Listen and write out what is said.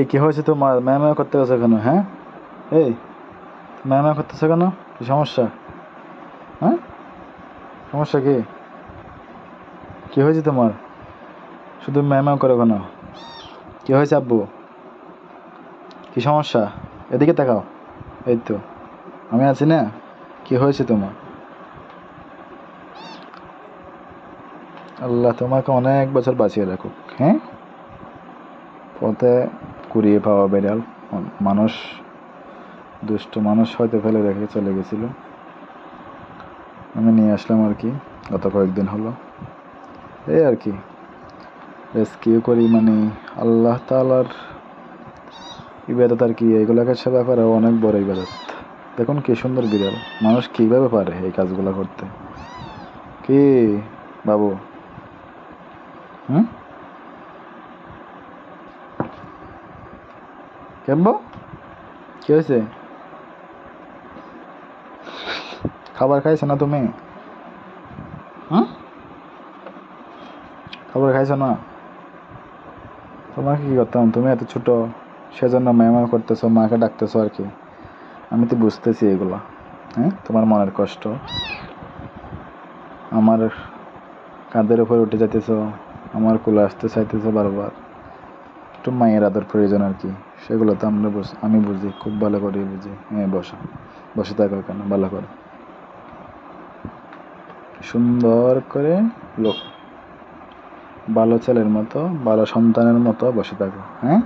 কি হয়েছে তোমার? ম্যামা করতে গেছো কেন? হ্যাঁ, এই ম্যামা করতেছো কেন? কি সমস্যা? হ্যাঁ, সমস্যা কি? কি হয়েছে তোমার? শুধু ম্যামা করো কেন? কি হয়েছে আব্বু? কি সমস্যা? এদিকে তাকাও। এই তো আমি আছি না। কি হয়েছে তোমার? আল্লাহ তোমাকে অনেক বছর বাঁচিয়ে রাখুক। হ্যাঁ, পথে কুড়িয়ে পাওয়া বেড়াল মানুষ, দুষ্ট মানুষ হয়তো ফেলে রেখে চলে গেছিল। আমি নিয়ে আসলাম আর কি, গত কয়েকদিন হলো। এই আর কি, রেস্কিউ করি মানে আল্লাহ তাআলার ইবাদত আর কি। এগুলাকে সেবা করা অনেক বড় ইবাদত। দেখুন কি সুন্দর বিড়াল, মানুষ কিভাবে পারে এই কাজগুলো করতে? কি বাবু? হুম, কেমবো? কি হয়েছে? খাবার খাইছো না তুমি? হুম, খাবার খাইছো না? তোমাকে কি করতাম? তুমি এত ছোট, সেজন্য ম্যামা করতেছো, মাকে ডাকতেছো আর কি। আমি তো বুঝতেছি এগুলা। হ্যাঁ, তোমার মনের কষ্ট। আমার কাঁধের উপর উঠে যাইতেছো, আমার কোলে আসতে চাইতেছো বারবার। একটু মায়ের আদর প্রয়োজন আর কি। সেগুলো তো আমি বুঝি, খুব ভালো করে বুঝি। হ্যাঁ, বসে থাকো কেন? ভালো করে, সুন্দর করে লোক, ভালো ছেলের মতো, ভালো সন্তানের মতো বসে থাকো। হ্যাঁ,